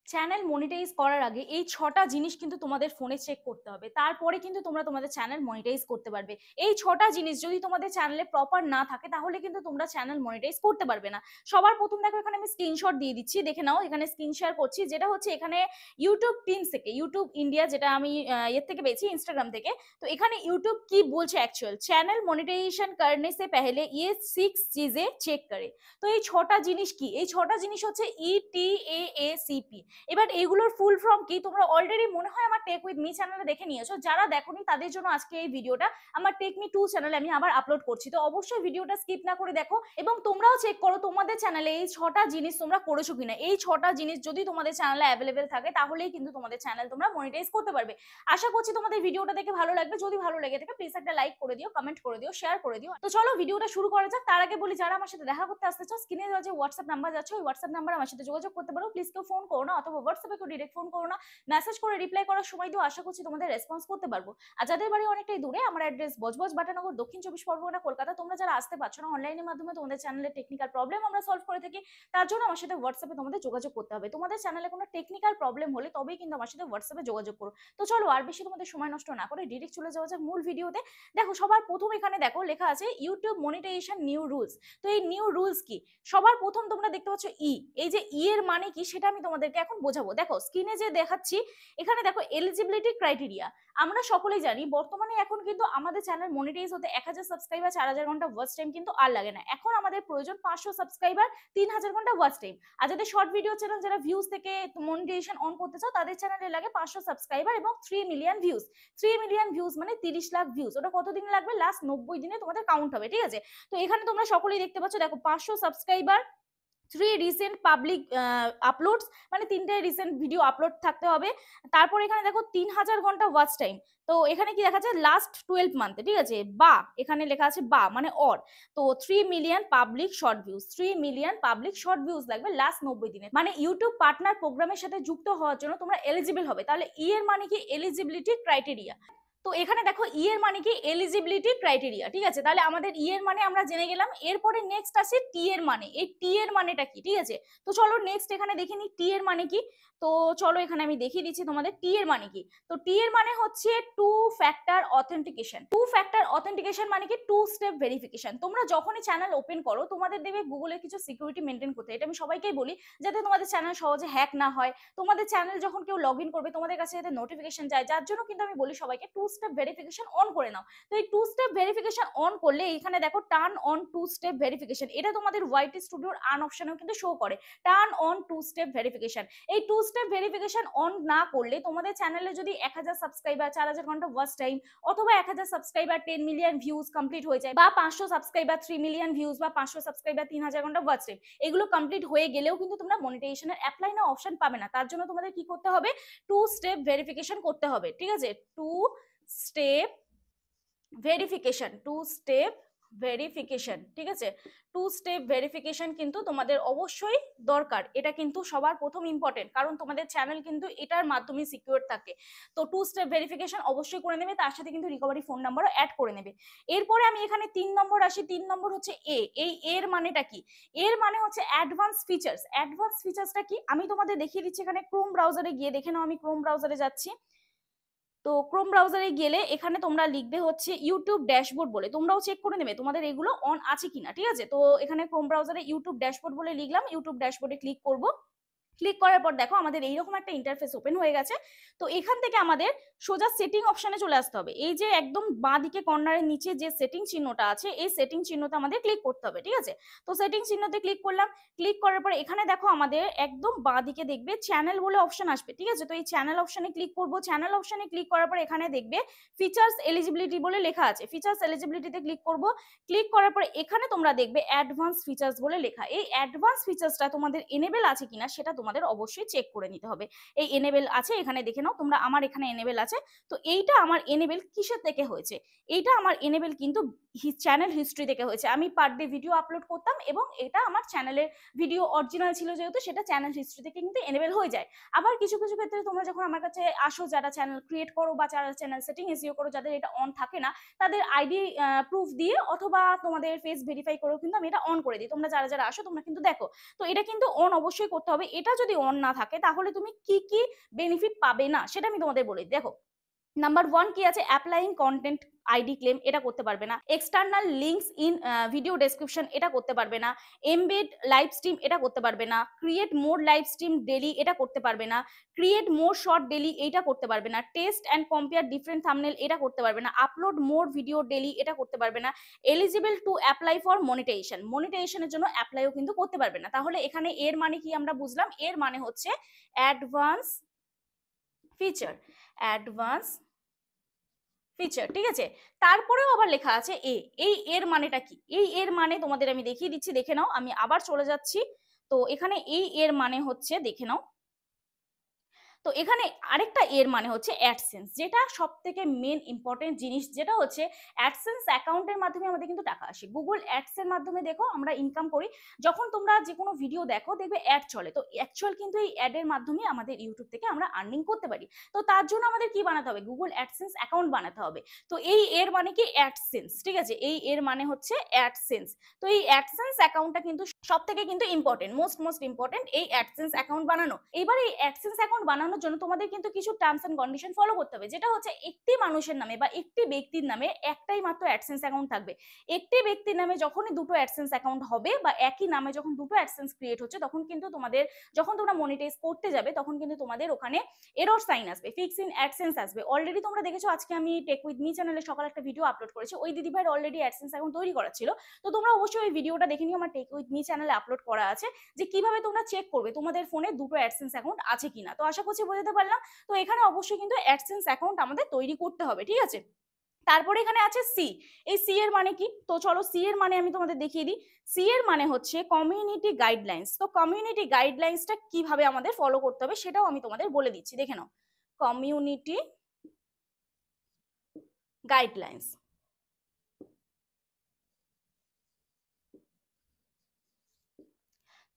Channel monetize করার আগে এই ৬টা জিনিস কিন্তু তোমাদের ফোনে চেক করতে হবে। তারপরে কিন্তু তোমরা তোমাদের চ্যানেল মনিটাইজ করতে পারবে। এই ৬টা জিনিস যদি তোমাদের চ্যানেলে প্রপার না থাকে তাহলে কিন্তু তোমরা চ্যানেল মনিটাইজ করতে পারবে না। সবার প্রথম দেখো এখানে আমি স্ক্রিনশট দিয়ে দিচ্ছি, দেখে নাও। এখানে স্ক্রিন শেয়ার করছি, যেটা হচ্ছে এখানে ইউটিউব টিমস থেকে, ইউটিউব ইন্ডিয়া, যেটা আমি এর থেকে পেয়েছি ইনস্টাগ্রাম থেকে। তো এখানে ইউটিউব কি বলছে অ্যাকচুয়াল, চ্যানেল মনিটাইজেশন करने से पहले ये 6 चीजें চেক করে। তো এই ৬টা জিনিস কি? এই ৬টা জিনিস হচ্ছে ETAACP। এবার এইগুলোর ফুল ফর্ম কি তোমরা অলরেডি মনে হয় আমার টেক উইথ মি চ্যানেলে দেখে নিয়েছো। যারা দেখোনি তাদের জন্য আজকে এই ভিডিওটা আমার টেক মি 2 চ্যানেলে আমি আবার আপলোড করছি। তো অবশ্যই ভিডিওটা স্কিপ না করে দেখো এবং তোমরাও চেক করো তোমাদের চ্যানেলে এই ৬টা জিনিস তোমরা করেছো কিনা। এই ৬টা জিনিস যদি তোমাদের চ্যানেলে অ্যাভেলেবেল থাকে তাহলেই কিন্তু তোমাদের চ্যানেল তোমরা মনিটাইজ করতে পারবে। আশা করছি তোমাদের ভিডিওটা দেখে ভালো লাগবে। যদি ভালো লেগে থাকে প্লিজ একটা লাইক করে দিও, কমেন্ট করে দিও, শেয়ার করে দিও। তো চলো ভিডিওটা শুরু করা যাক। তার আগে বলি, যারা আমার সাথে দেখা করতে আসতে চাও, স্ক্রিনে দেওয়া যে হোয়াটসঅ্যাপ নাম্বার যাচ্ছে ওই হোয়াটসঅ্যাপ নাম্বার আমার সাথে যোগাযোগ করতে পারো। প্লিজ কেউ ফোন করো না অথবা হোয়াটসঅ্যাপে কেউ ডিরেক্ট ফোন করো না, মেসেজ করে রিপ্লাই করার সময় দিও। আশা করছি তোমাদের রেসপন্স করতে পারবো। আর যাদের বাড়ি অনেকটাই দূরে, আমার অ্যাড্রেস বজবজ বাটানগর, দক্ষিণ 24 পরগনা, কলকাতা। তোমরা যারা আসতে পারছো না, অনলাইনের মাধ্যমে তোমাদের চ্যানেলের টেকনিক্যাল প্রবলেম আমরা সলভ করে থাকি। তার জন্য আমার সাথে হোয়াটসঅ্যাপে তোমাদের যোগাযোগ করতে হবে। তোমাদের চ্যানেলে কোনো টেকনিক্যাল প্রবলেম হলে তবেই কিন্তু আমার সাথে হোয়াটসঅ্যাপে যোগাযোগ করো। তো চলো আর বেশি তোমাদের সময় নষ্ট না করে ডিরেক্ট চলে যাওয়া যাক মূল ভিডিওতে। দেখো সবার প্রথম এখানে দেখো লেখা আছে ইউটিউব মনিটাইজেশন নিউ রুলস। তো এই নিউ রুলস কি? সবার প্রথম তোমরা দেখতে পাচ্ছ এই যে এর মানে কি সেটা আমি তোমাদেরকে এখন বোঝাবো। দেখো স্ক্রিনে যে দেখাচ্ছি এখানে দেখো এলিজিবিলিটি ক্রাইটেরিয়া। আমরা সকলেই জানি বর্তমানে এখন কিন্তু আমাদের চ্যানেল মনিটাইজ হতে 1000 সাবস্ক্রাইবার 4000 ঘন্টা ওয়াচ টাইম কিন্তু আর লাগে না। এখন আমাদের প্রয়োজন 500 সাবস্ক্রাইবার 3000 ঘন্টা ওয়াচ টাইম। আর যাদের শর্ট ভিডিও চ্যানেল, যারা ভিউজ থেকে মনিটাইজেশন অন করতে চাও, তাদের চ্যানেলে লাগে 500 সাবস্ক্রাইবার এবং 3 মিলিয়ন ভিউজ। 3 মিলিয়ন ভিউজ মানে 30 লাখ ভিউজ। ওটা কতদিন লাগবে? লাস্ট 90 দিনে তোমাদের কাউন্ট হবে, ঠিক আছে? তো এখানে তোমরা সকলেই দেখতে পাচ্ছ, দেখো 500 সাবস্ক্রাইবার, 3 রিসেন্ট পাবলিক আপলোডস, মানে 3টে রিসেন্ট ভিডিও আপলোড থাকতে হবে। তারপর এখানে দেখো 3000 ঘন্টা ওয়াচ টাইম। তো এখানে কি দেখা যাচ্ছে লাস্ট 12 মান্থে, ঠিক আছে? বা এখানে লেখা আছে বা মানে অর। তো 3 million public short views, 3 million public short views লাগবে লাস্ট 90 দিনে। মানে ইউটিউব পার্টনার প্রোগ্রামের সাথে যুক্ত হওয়ার জন্য তোমরা এলিজিবল হবে। তাহলে এর মানে কি? Eligibility criteria. তো এখানে দেখো এর মানে কি? এলিজিবিলিটি ক্রাইটেরিয়া, ঠিক আছে? তাহলে আমাদের এর মানে আমরা জেনে গেলাম। এরপরে নেক্সট আসে টি এর মানে। এই টি এর মানেটা কি, ঠিক আছে? তো চলো নেক্সট এখানে দেখে নিই টি এর মানে কি। তো চলো এখানে আমি দেখিয়ে দিচ্ছি তোমাদের টি এর মানে কি। তো টি এর মানে হচ্ছে two factor authentication. Two factor authentication মানে কি? Two step verification. তোমরা যখনই চ্যানেল ওপেন করো তোমাদের দেবে গুগলে কিছু সিকিউরিটি মেনটেন করতে। এটা আমি সবাইকেই বলি, যাতে তোমাদের চ্যানেল সহজে হ্যাক না হয়। তোমাদের চ্যানেল যখন কেউ লগ ইন করবে তোমাদের কাছে যাতে নোটিফিকেশন যায়, যার জন্য কিন্তু আমি বলি সবাইকে টু স্টেপ ভেরিফিকেশন অন করে নাও। তো এই টু স্টেপ ভেরিফিকেশন অন করলে এখানে দেখো turn on two step verification, এটা তোমাদের ওয়াইটি স্টুডিওর আর্ন অপশনেও কিন্তু শো করে, turn on two step verification. এই টু স্টেপ ভেরিফিকেশন অন না করলে তোমাদের চ্যানেলে যদি 1000 সাবস্ক্রাইবার 4000 ঘন্টা ওয়াচ টাইম অথবা 1000 সাবস্ক্রাইবার 10 মিলিয়ন ভিউজ কমপ্লিট হয়ে যায়, বা 500 সাবস্ক্রাইবার 3 মিলিয়ন ভিউজ, বা 500 সাবস্ক্রাইবার 3000 ঘন্টা ওয়াচ টাইম, এগুলো কমপ্লিট হয়ে গেলেও কিন্তু তোমরা মনিটাইজেশনের অ্যাপ্লাই না অপশন পাবে না। তার জন্য তোমাদের কি করতে হবে? টু স্টেপ ভেরিফিকেশন করতে হবে, ঠিক আছে? Two step verification, two step verification, ঠিক আছে? টু স্টেপ ভেরিফিকেশন কিন্তু তোমাদের অবশ্যই দরকার। এটা কিন্তু সবার প্রথম ইম্পর্টেন্ট, কারণ তোমাদের চ্যানেল কিন্তু এটার মাধ্যমে সিকিউর থাকে। তো টু স্টেপ ভেরিফিকেশন অবশ্যই করে নেবে, তার সাথে কিন্তু রিকভারি ফোন নাম্বারও অ্যাড করে নেবে। এরপরে আমি এখানে 3 নম্বর আসি। 3 নম্বর হচ্ছে এ। এই এর মানেটা কি? এর মানে হচ্ছে অ্যাডভান্স ফিচার্স। অ্যাডভান্স ফিচার্সটা কি আমি তোমাদের দেখিয়ে দিচ্ছি। এখানে ক্রোম ব্রাউজারে গিয়ে দেখে নাও। আমি ক্রোম ব্রাউজারে যাচ্ছি। তো ক্রোম ব্রাউজারে গেলে এখানে তোমরা লিখবে হচ্ছে ইউটিউব ড্যাশবোর্ড বলে। তোমরাও চেক করে নেবে তোমাদের এগুলো অন আছে কিনা, ঠিক আছে? তো এখানে ক্রোম ব্রাউজারে ইউটিউব ড্যাশবোর্ড বলে লিখলাম, ইউটিউব ড্যাশবোর্ডে ক্লিক করব। ক্লিক করার পর দেখো আমাদের এইরকম একটা ইন্টারফেস ওপেন হয়ে গেছে। তো এখান থেকে আমাদের সোজা সেটিং অপশনে চলে আসতে হবে। এই যে একদম বাঁ দিকে কর্নারের নিচে যে সেটিং চিহ্নটা আছে, এই সেটিং চিহ্নতে আমাদের ক্লিক করতে হবে, ঠিক আছে? তো সেটিং চিহ্নতে ক্লিক করলাম। ক্লিক করার পর এখানে দেখো আমাদের একদম বাঁ দিকে দেখবে চ্যানেল বলে অপশন আসবে, ঠিক আছে? তো এই চ্যানেল অপশনে ক্লিক করব। চ্যানেল অপশনে ক্লিক করার পর এখানে দেখবে ফিচার্স এলিজিবিলিটি বলে লেখা আছে। ফিচার্স এলিজিবিলিটিতে ক্লিক করব। ক্লিক করার পর এখানে তোমরা দেখবে অ্যাডভান্স ফিচার্স বলে লেখা। এই অ্যাডভান্স ফিচার্সটা তোমাদের এনেবেল আছে কিনা সেটা তোমাদের অবশ্যই চেক করে নিতে হবে। এই এনেবেল আছে এখানে দেখে নাও তোমরা। আমার এখানে এনেবেল আছে। তো এইটা আমার এনেবেল কিসের থেকে হয়েছে? এইটা আমার এনেবেল কিন্তু চ্যানেল হিস্ট্রি থেকে হয়েছে। আমি পার ডে ভিডিও আপলোড করতাম এবং এটা আমার চ্যানেলের ভিডিও অরিজিনাল ছিল, যেহেতু সেটা চ্যানেল হিস্ট্রি থেকে কিন্তু এনেবেল হয়ে যায়। আবার কিছু কিছু ক্ষেত্রে তোমরা যখন আমার কাছে আসো, যারা চ্যানেল ক্রিয়েট করো বা যারা চ্যানেল সেটিং এসইও করো, যাদের এটা অন থাকে না, তাদের আইডি প্রুফ দিয়ে অথবা তোমাদের ফেস ভেরিফাই করেও কিন্তু আমি এটা অন করে দিই। তোমরা যারা যারা আসো তোমরা কিন্তু দেখো। তো এটা কিন্তু অন অবশ্যই করতে হবে। এটা যদি অন না থাকে তাহলে তুমি কি কি বেনিফিট পাবে না সেটা আমি তোমাদের বলি। দেখো, নাম্বার 1 কি আছে, অ্যাপ্লাইং কন্টেন্ট আইডি ক্লেম, এটা করতে পারবে না। External links in video description, এটা করতে পারবে না। এমবেড লাইভ স্ট্রিম, এটা করতে পারবে না। ক্রিয়েট মোর লাইভ স্ট্রিম ডেলি, এটা করতে পারবে না। ক্রিয়েট মোর শর্ট ডেলি, এইটা করতে পারবে না। Test and compare different thumbnail, এটা করতে পারবে না। আপলোড মোর ভিডিও ডেলি, এটা করতে পারবে না। Eligible to apply for monetization, মনিটাইজেশনের জন্য অ্যাপ্লাইও কিন্তু করতে পারবে না। তাহলে এখানে এর মানে কি আমরা বুঝলাম, এর মানে হচ্ছে অ্যাডভান্স ফিচার, অ্যাডভান্স ফিচার, ঠিক আছে। তারপরেও আবার লেখা আছে এ, এই এর মানেটা কি, এই এর মানে তোমাদের আমি দেখিয়ে দিচ্ছি, দেখে নাও। আমি আবার চলে যাচ্ছি, তো এখানে এই এর মানে হচ্ছে, দেখে নাও। তো এখানে আরেকটা এর মানে হচ্ছে অ্যাডসেন্স, যেটা সব থেকে মেন ইম্পর্টেন্ট জিনিস, যেটা হচ্ছে অ্যাডসেন্স অ্যাকাউন্টের মাধ্যমে আমাদের কিন্তু টাকা আসে। গুগল অ্যাডস এর মাধ্যমে দেখো আমরা ইনকাম করি। যখন তোমরা যে কোনো ভিডিও দেখো দেখবে অ্যাড চলে, তো অ্যাকচুয়াল কিন্তু এই অ্যাড এর মাধ্যমে আমাদের ইউটিউব থেকে আমরা আর্নিং করতে পারি। তো তার জন্য আমাদের কি বানাতে হবে, গুগল অ্যাডসেন্স অ্যাকাউন্ট বানাতে হবে। তো এই এর মানে কি অ্যাডসেন্স, ঠিক আছে, এই এর মানে হচ্ছে অ্যাডসেন্স। তো এই অ্যাডসেন্স অ্যাকাউন্টটা কিন্তু সব থেকে কিন্তু ইম্পর্টেন্ট, মোস্ট ইম্পর্টেন্ট এই অ্যাডসেন্স অ্যাকাউন্ট বানানো। এবার এই অ্যাডসেন্স অ্যাকাউন্ট বানানোর জন্য তোমাদের কিন্তু কিছু টার্মস এন্ড কন্ডিশন ফলো করতে হবে, যেটা হচ্ছে একটি মানুষের নামে বা একটি ব্যক্তির নামে একটাই মাত্র অ্যাডসেন্স অ্যাকাউন্ট থাকবে। একটি ব্যক্তির নামে যখনই দুটো অ্যাডসেন্স অ্যাকাউন্ট হবে বা একই নামে যখন দুটো অ্যাডসেন্স ক্রিয়েট হচ্ছে, তখন কিন্তু তোমাদের, যখন তোমরা মনিটাইজ করতে যাবে তখন কিন্তু তোমাদের ওখানে এরর সাইন আসবে, ফিক্স ইন অ্যাডসেন্স আসবে। অলরেডি তোমরা দেখেছো, আজকে আমি টেক উইথ মি চ্যানেলে সকালে একটা ভিডিও আপলোড করেছি, ওই দিদিভাইয়ের অলরেডি অ্যাডসেন্স অ্যাকাউন্ট তৈরি করা ছিল। তো তোমরা অবশ্যই ওই ভিডিওটা দেখে নিও, আমার টেক উইথ মি চ্যানেলে আপলোড করা আছে, যে কিভাবে তোমরা চেক করবে তোমাদের ফোনে দুটো অ্যাডসেন্স অ্যাকাউন্ট আছে কিনা। তো আশা করছি বোঝাতে পারলাম। তো এখানে অবশ্যই কিন্তু অ্যাডসেন্স অ্যাকাউন্ট আমাদের তৈরি করতে হবে, ঠিক আছে। তারপরে এখানে আছে সি, এই সি এর মানে কি, তো চলো সি এর মানে আমি তোমাদের দেখিয়ে দিই। সি এর মানে হচ্ছে কমিউনিটি গাইডলাইন্স। তো কমিউনিটি গাইডলাইন্সটা কিভাবে আমাদের ফলো করতে হবে সেটাও আমি তোমাদের বলে দিচ্ছি, দেখে নাও। কমিউনিটি গাইডলাইন্স,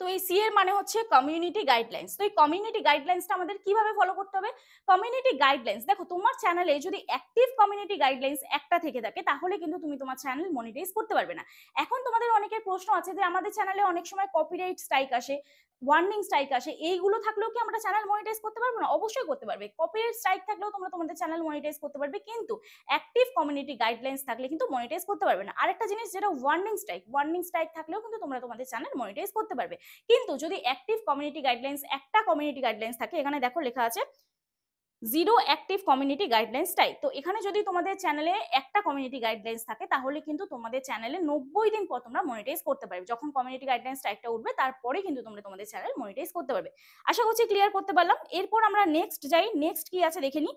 তো এই সি এর মানে হচ্ছে কমিউনিটি গাইডলাইন্স। তো এই কমিউনিটি গাইডলাইন্সটা আমাদের কিভাবে ফলো করতে হবে, কমিউনিটি গাইডলাইন্স, দেখো তোমার চ্যানেলে যদি অ্যাক্টিভ কমিউনিটি গাইডলাইন্স একটা থেকে থাকে তাহলে কিন্তু তুমি তোমার চ্যানেল মনিটাইজ করতে পারবে না। এখন তোমাদের অনেকের প্রশ্ন আছে যে আমাদের চ্যানেলে অনেক সময় কপিরাইট স্ট্রাইক আসে, ওয়ার্নিং স্ট্রাইক আসে, এইগুলো থাকলেও কি আমরা চ্যানেল মনিটাইজ করতে পারবো না? অবশ্যই করতে পারবে। কপিরাইট স্ট্রাইক থাকলেও তোমরা তোমাদের চ্যানেল মনিটাইজ করতে পারবে, কিন্তু অ্যাক্টিভ কমিউনিটি গাইডলাইন্স থাকলে কিন্তু মনিটাইজ করতে পারবে না। আরেকটা জিনিস যেটা ওয়ার্নিং স্ট্রাইক, ওয়ার্নিং স্ট্রাইক থাকলেও কিন্তু তোমরা তোমাদের চ্যানেল মনিটাইজ করতে পারবে। কিন্তু যদি অ্যাক্টিভ কমিউনিটি গাইডলাইন্স, একটা কমিউনিটি গাইডলাইন্স থাকে, এখানে দেখো লেখা আছে zero active community guidelines type. তো এখানে যদি তোমাদের চ্যানেলে একটা কমিউনিটি গাইডলাইন্স থাকে তাহলে কিন্তু তোমাদের চ্যানেলে 90 দিন পর তোমরা মনিটাইজ করতে পারবে। যখন কমিউনিটি গাইডলাইন্স টাইপটা উঠবে তারপরে কিন্তু তোমরা তোমাদের চ্যানেল মনিটাইজ করতে পারবে। আশা করছি ক্লিয়ার করতে পারলাম। এরপর আমরা নেক্সট যাই, নেক্সট কি আছে দেখে নিই।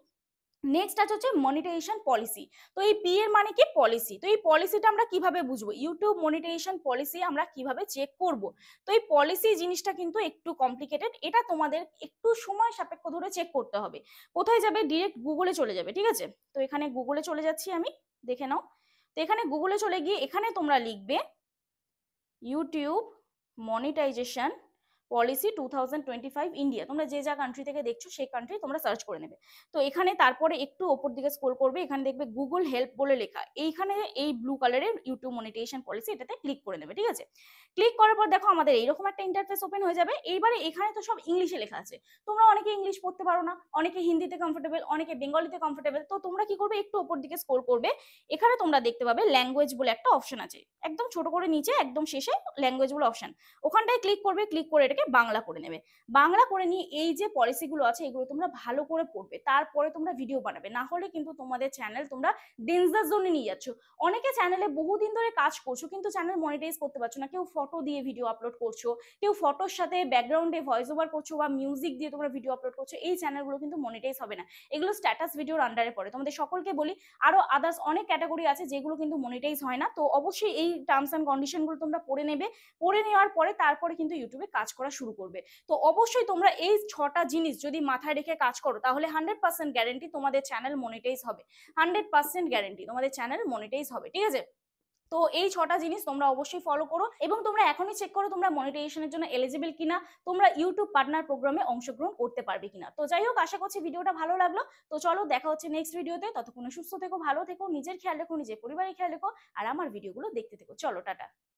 নেক্সট আছে হচ্ছে মনিটাইজেশন পলিসি। তো এই পি এর মানে কি পলিসি, তো এই পলিসিটা আমরা কিভাবে বুঝবো, ইউটিউব মনিটাইজেশন পলিসি আমরা কিভাবে চেক করব। তো এই পলিসি জিনিসটা কিন্তু একটু কমপ্লিকেটেড, এটা তোমাদের একটু সময় সাপেক্ষ ধরে চেক করতে হবে। কোথায় যাবে, ডিরেক্ট গুগলে চলে যাবে, ঠিক আছে। তো এখানে গুগলে চলে যাচ্ছি আমি, দেখে নাও। তো এখানে গুগলে চলে গিয়ে এখানে তোমরা লিখবে ইউটিউব মনিটাইজেশন পলিসি 2025 ইন্ডিয়া, তোমরা যে যা কান্ট্রি থেকে দেখছো সেই কান্ট্রি তোমরা সার্চ করে নেবে। তো এখানে তারপরে একটু ওপর দিকে স্ক্রল করবে, এখানে দেখবে গুগল হেল্প বলে লেখা, এইখানে এই ব্লু কালারের ইউটিউব মনিটাইজেশন পলিসি, এটাতে ক্লিক করে নেবে, ঠিক আছে। ক্লিক করার পর দেখো আমাদের এইরকম একটা ইন্টারফেস ওপেন হয়ে যাবে। এইবারে এখানে তো সব ইংলিশে লেখা আছে, তোমরা অনেকে ইংলিশ পড়তে পারো না, অনেকে হিন্দিতে কমফোর্টেবল, অনেকে বেঙ্গলিতে কমফোর্টেবল। তো তোমরা কি করবে, একটু ওপর দিকে স্ক্রল করবে, এখানে তোমরা দেখতে পাবে ল্যাঙ্গুয়েজ বলে একটা অপশন আছে, একদম ছোট করে নিচে একদম শেষে ল্যাঙ্গুয়েজ বলে অপশন, ওখানটায় ক্লিক করবে, ক্লিক করে এটাকে বাংলা করে নেবে। বাংলা করে নিয়ে এই যে পলিসিগুলো আছে এগুলো তোমরা ভালো করে পড়বে, তারপরে তোমরা ভিডিও বানাবে, না হলে কিন্তু তোমাদের চ্যানেল তোমরা ডেঞ্জার জোনে নিয়ে যাচ্ছ। অনেকে চ্যানেলে বহুদিন ধরে কাজ করছো কিন্তু চ্যানেল মনিটাইজ করতে পারছো না, কেউ ফটো দিয়ে ভিডিও আপলোড করছো, কেউ ফটোর সাথে ব্যাকগ্রাউন্ডে ভয়েস ওভার করছো বা মিউজিক দিয়ে তোমরা ভিডিও আপলোড করছো, এই চ্যানেলগুলো কিন্তু মনিটাইজ হবে না, এগুলো স্ট্যাটাস ভিডিওর আন্ডারে পড়ে। তোমাদের সকলকে বলি আরো আদার্স অনেক ক্যাটাগরি আছে যেগুলো কিন্তু মনিটাইজ হয় না। তো অবশ্যই এই টার্মস এন্ড কন্ডিশনগুলো তোমরা পড়ে নেবে, পড়ে নেওয়ার পরে তারপরে কিন্তু ইউটিউবে কাজ করা শুরু করবে। তো অবশ্যই তোমরা এই 6টা জিনিস যদি মাথায় রেখে কাজ করো তাহলে 100% গ্যারেন্টি তোমাদের চ্যানেল মনিটাইজ হবে, 100% গ্যারেন্টি তোমাদের চ্যানেল মনিটাইজ হবে, ঠিক আছে। তো এই 6টা জিনিস তোমরা অবশ্যই ফলো করো এবং তোমরা এখনই চেক করো তোমরা মনিটাইজেশনের জন্য এলিজিবল কিনা, তোমরা ইউটিউব পার্টনার প্রোগ্রামে অংশগ্রহণ করতে পারবে কিনা। তো যাই হোক, আশা করছি ভিডিওটা ভালো লাগলো। তো চলো দেখা হচ্ছে নেক্সট ভিডিওতে, ততক্ষণে সুস্থ থেকো, ভালো থেকো, নিজের খেয়াল রেখো, নিজের পরিবারের খেয়াল রেখো, আর আমার ভিডিওগুলো দেখতে থেকো। চলো টাটা।